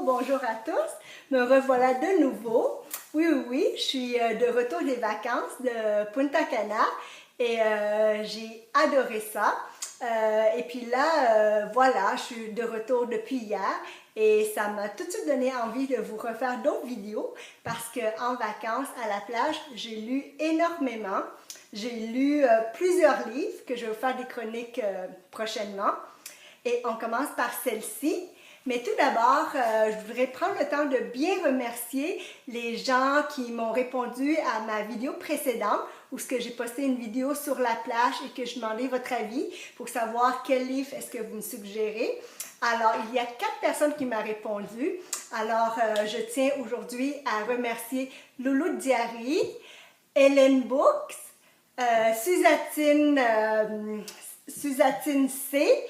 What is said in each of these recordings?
bonjour à tous. Me revoilà de nouveau. Oui, je suis de retour des vacances de Punta Cana et j'ai adoré ça. Et puis là, voilà, je suis de retour depuis hier et ça m'a tout de suite donné envie de vous refaire d'autres vidéos parce qu'en vacances à la plage, j'ai lu énormément. J'ai lu plusieurs livres que je vais vous faire des chroniques prochainement. Et on commence par celle-ci. Mais tout d'abord, je voudrais prendre le temps de bien remercier les gens qui m'ont répondu à ma vidéo précédente où j'ai posté une vidéo sur la plage et que je demandais votre avis pour savoir quel livre est-ce que vous me suggérez. Alors, il y a 4 personnes qui m'ont répondu. Alors, je tiens aujourd'hui à remercier Loulou Diary, Hélène Books, Suzatine C.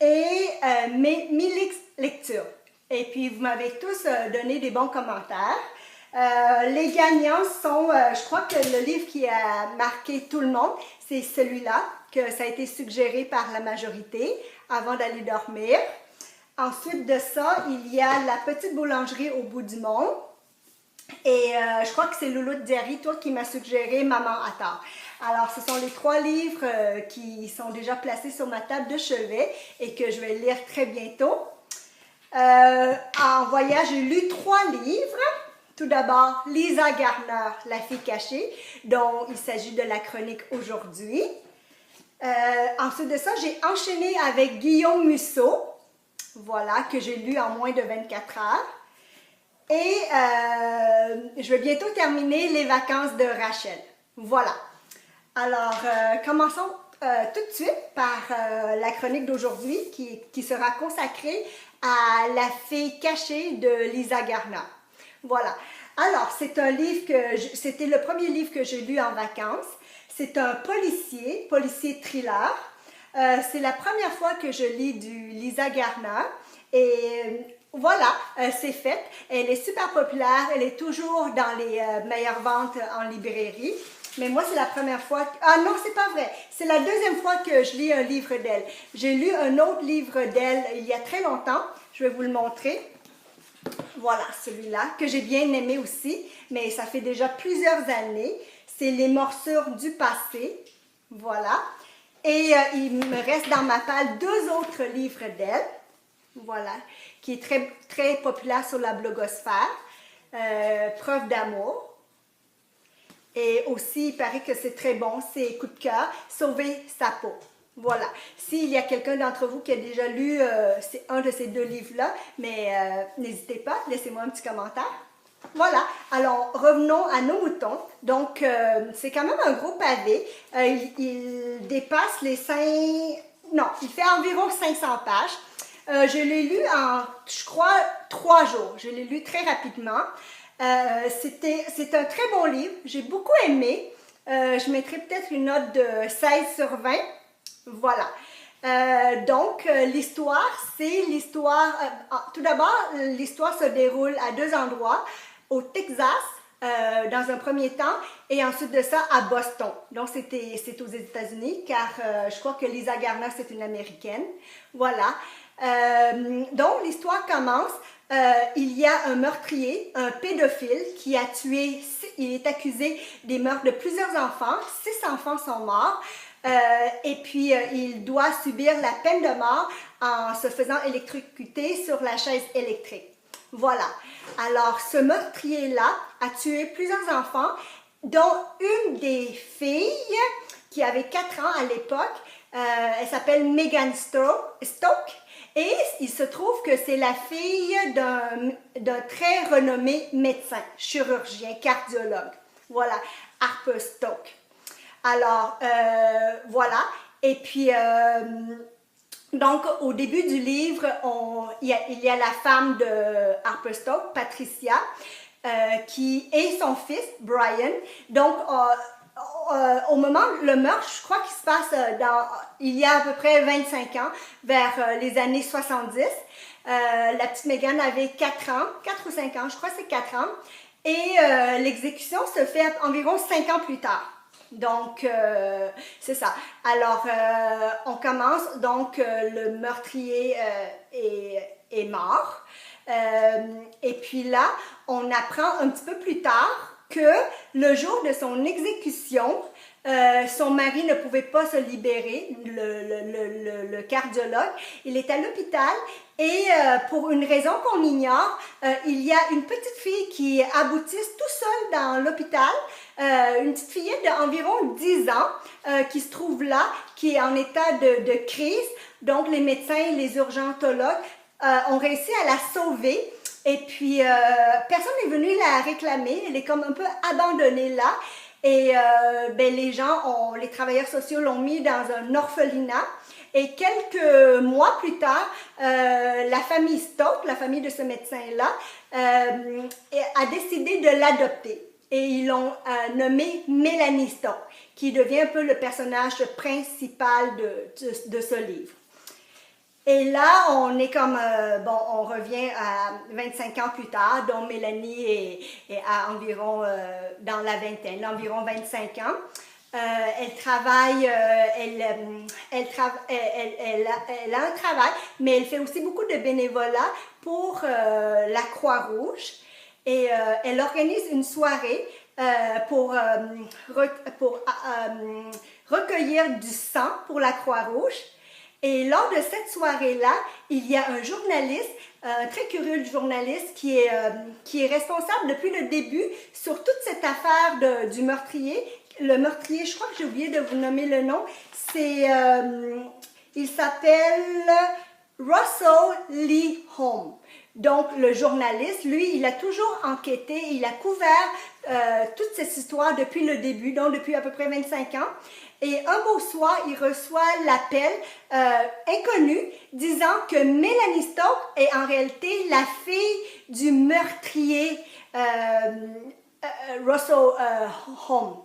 et Milix Lecture. Et puis, vous m'avez tous donné des bons commentaires. Les gagnants sont, je crois que le livre qui a marqué tout le monde, c'est celui-là, que ça a été suggéré par la majorité avant d'aller dormir. Ensuite de ça, il y a La petite boulangerie au bout du monde. Et je crois que c'est Loulou de Diary, toi, qui m'a suggéré Maman à tard. Alors, ce sont les 3 livres qui sont déjà placés sur ma table de chevet et que je vais lire très bientôt. En voyage, j'ai lu 3 livres. Tout d'abord, Lisa Garner, La fille cachée, dont il s'agit de la chronique aujourd'hui. Ensuite de ça, j'ai enchaîné avec Guillaume Musso, voilà, que j'ai lu en moins de 24 heures. Et je vais bientôt terminer Les vacances de Rachel. Voilà. Alors, commençons tout de suite par la chronique d'aujourd'hui qui sera consacrée à La fille cachée de Lisa Garner. Voilà. Alors, c'est un livre c'était le premier livre que j'ai lu en vacances. C'est un policier thriller. C'est la première fois que je lis du Lisa Garner. Et voilà, c'est fait. Elle est super populaire. Elle est toujours dans les meilleures ventes en librairie. Mais moi, c'est la première fois... Ah non, c'est pas vrai. C'est la deuxième fois que je lis un livre d'elle. J'ai lu un autre livre d'elle il y a très longtemps. Je vais vous le montrer. Voilà, celui-là, que j'ai bien aimé aussi. Mais ça fait déjà plusieurs années. C'est Les morsures du passé. Voilà. Et il me reste dans ma palle 2 autres livres d'elle. Voilà, qui est très, très populaire sur la blogosphère. Preuve d'amour. Et aussi, il paraît que c'est très bon, c'est Coup de cœur, Sauver sa peau. Voilà. S'il y a quelqu'un d'entre vous qui a déjà lu un de ces 2 livres-là, mais n'hésitez pas, laissez-moi un petit commentaire. Voilà. Alors, revenons à nos moutons. Donc, c'est quand même un gros pavé. Il dépasse les 5... Non, il fait environ 500 pages. Je l'ai lu en, je crois, 3 jours. Je l'ai lu très rapidement. C'est un très bon livre. J'ai beaucoup aimé. Je mettrai peut-être une note de 16 sur 20. Voilà. Donc, l'histoire, c'est l'histoire... tout d'abord, l'histoire se déroule à 2 endroits. Au Texas, dans un premier temps, et ensuite de ça, à Boston. Donc, c'est aux États-Unis, car je crois que Lisa Garner, c'est une Américaine. Voilà. Donc, l'histoire commence. Il y a un meurtrier, un pédophile, qui a tué, il est accusé des meurtres de plusieurs enfants. 6 enfants sont morts. Et puis, il doit subir la peine de mort en se faisant électrocuter sur la chaise électrique. Voilà. Alors, ce meurtrier-là a tué plusieurs enfants, dont une des filles qui avait 4 ans à l'époque. Elle s'appelle Megan Stoke. Et il se trouve que c'est la fille d'un très renommé médecin, chirurgien, cardiologue. Voilà, Harper Stoke. Alors, voilà. Et puis, donc, au début du livre, il y a la femme de Harper Stoke, Patricia, qui est son fils, Brian. Donc, au moment le meurtre, je crois qu'il se passe il y a à peu près 25 ans, vers les années 70. La petite Megan avait 4 ans, 4 ou 5 ans, je crois que c'est 4 ans. Et l'exécution se fait environ 5 ans plus tard. Donc, c'est ça. Alors, on commence. Donc, le meurtrier est mort. Et puis là, on apprend un petit peu plus tard que le jour de son exécution, son mari ne pouvait pas se libérer, le cardiologue. Il est à l'hôpital et pour une raison qu'on ignore, il y a une petite fille qui aboutisse tout seule dans l'hôpital, une petite fillette d'environ 10 ans qui se trouve là, qui est en état de crise. Donc les médecins, les urgentologues ont réussi à la sauver. Et puis, personne n'est venu la réclamer. Elle est comme un peu abandonnée là. Et les travailleurs sociaux l'ont mis dans un orphelinat. Et quelques mois plus tard, la famille Stoke, la famille de ce médecin-là, a décidé de l'adopter. Et ils l'ont nommée Mélanie Stoke, qui devient un peu le personnage principal de ce livre. Et là, on est comme, on revient à 25 ans plus tard, dont Mélanie est à environ, dans la vingtaine, environ 25 ans. Elle travaille, elle a un travail, mais elle fait aussi beaucoup de bénévolat pour la Croix-Rouge. Et elle organise une soirée pour recueillir du sang pour la Croix-Rouge. Et lors de cette soirée-là, il y a un journaliste, un très curieux journaliste qui est responsable depuis le début sur toute cette affaire du meurtrier. Le meurtrier, je crois que j'ai oublié de vous nommer le nom, il s'appelle Russell Lee Holmes. Donc, le journaliste, lui, il a toujours enquêté, il a couvert toute cette histoire depuis le début, donc depuis à peu près 25 ans. Et un beau soir, il reçoit l'appel inconnu disant que Mélanie Stoke est en réalité la fille du meurtrier Russell Holmes.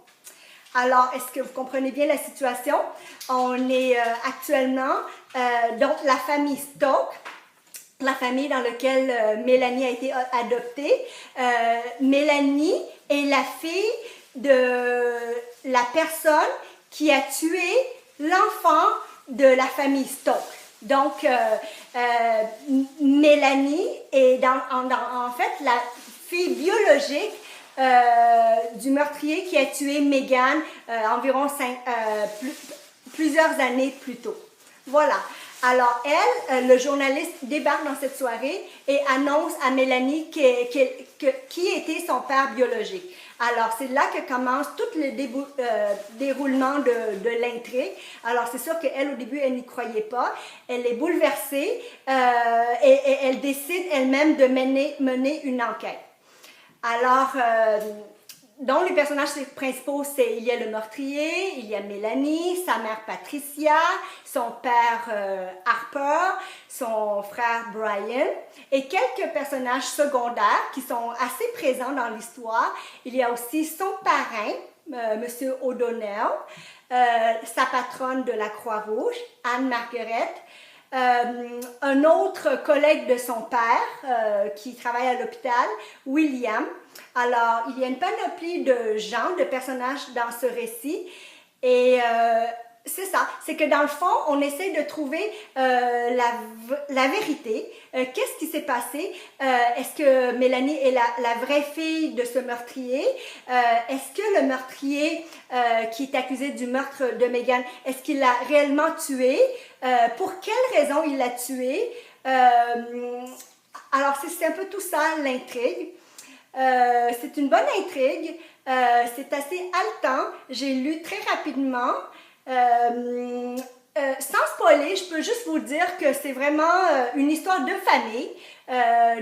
Alors, est-ce que vous comprenez bien la situation? On est actuellement, donc la famille Stoke, la famille dans laquelle Mélanie a été adoptée. Mélanie est la fille de la personne qui a tué l'enfant de la famille Stoke. Donc, Mélanie est en fait la fille biologique du meurtrier qui a tué Megan environ plusieurs années plus tôt. Voilà. Alors, elle, le journaliste, débarque dans cette soirée et annonce à Mélanie qui était son père biologique. Alors, c'est là que commence tout le déroulement de l'intrigue. Alors, c'est sûr qu'elle, au début, elle n'y croyait pas. Elle est bouleversée et elle décide elle-même de mener une enquête. Alors, dont les personnages principaux, il y a le meurtrier, il y a Mélanie, sa mère Patricia, son père Harper, son frère Brian et quelques personnages secondaires qui sont assez présents dans l'histoire. Il y a aussi son parrain, Monsieur O'Donnell, sa patronne de la Croix-Rouge, Anne-Marguerite, un autre collègue de son père qui travaille à l'hôpital, William. Alors, il y a une panoplie de gens, de personnages dans ce récit et c'est ça, c'est que dans le fond, on essaie de trouver la vérité. Qu'est-ce qui s'est passé? Est-ce que Mélanie est la vraie fille de ce meurtrier? Est-ce que le meurtrier qui est accusé du meurtre de Megan, est-ce qu'il l'a réellement tué? Pour quelle raison il l'a tué? Alors, c'est un peu tout ça, l'intrigue. C'est une bonne intrigue. C'est assez haletant. J'ai lu très rapidement. Sans spoiler, je peux juste vous dire que c'est vraiment une histoire de famille.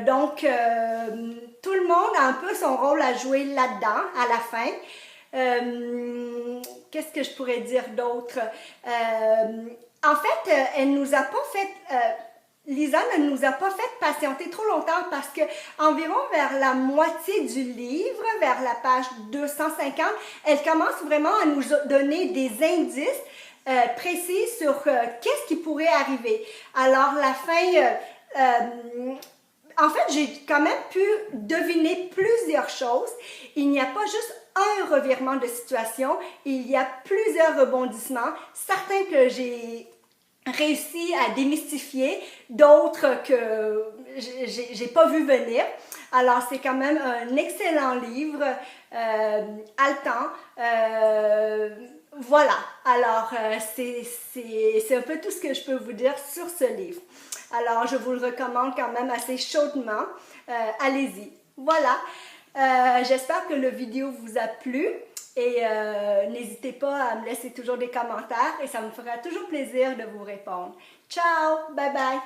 Donc, tout le monde a un peu son rôle à jouer là-dedans, à la fin. Qu'est-ce que je pourrais dire d'autre? En fait, elle nous a pas fait... Lisa ne nous a pas fait patienter trop longtemps parce que environ vers la moitié du livre, vers la page 250, elle commence vraiment à nous donner des indices précis sur qu'est-ce qui pourrait arriver. Alors la fin, en fait, j'ai quand même pu deviner plusieurs choses. Il n'y a pas juste un revirement de situation, il y a plusieurs rebondissements, certains que j'ai réussi à démystifier, d'autres que j'ai pas vu venir. Alors, c'est quand même un excellent livre, haletant. Voilà, alors c'est un peu tout ce que je peux vous dire sur ce livre. Alors, je vous le recommande quand même assez chaudement. Allez-y. Voilà, j'espère que la vidéo vous a plu. Et n'hésitez pas à me laisser toujours des commentaires et ça me fera toujours plaisir de vous répondre. Ciao, bye bye!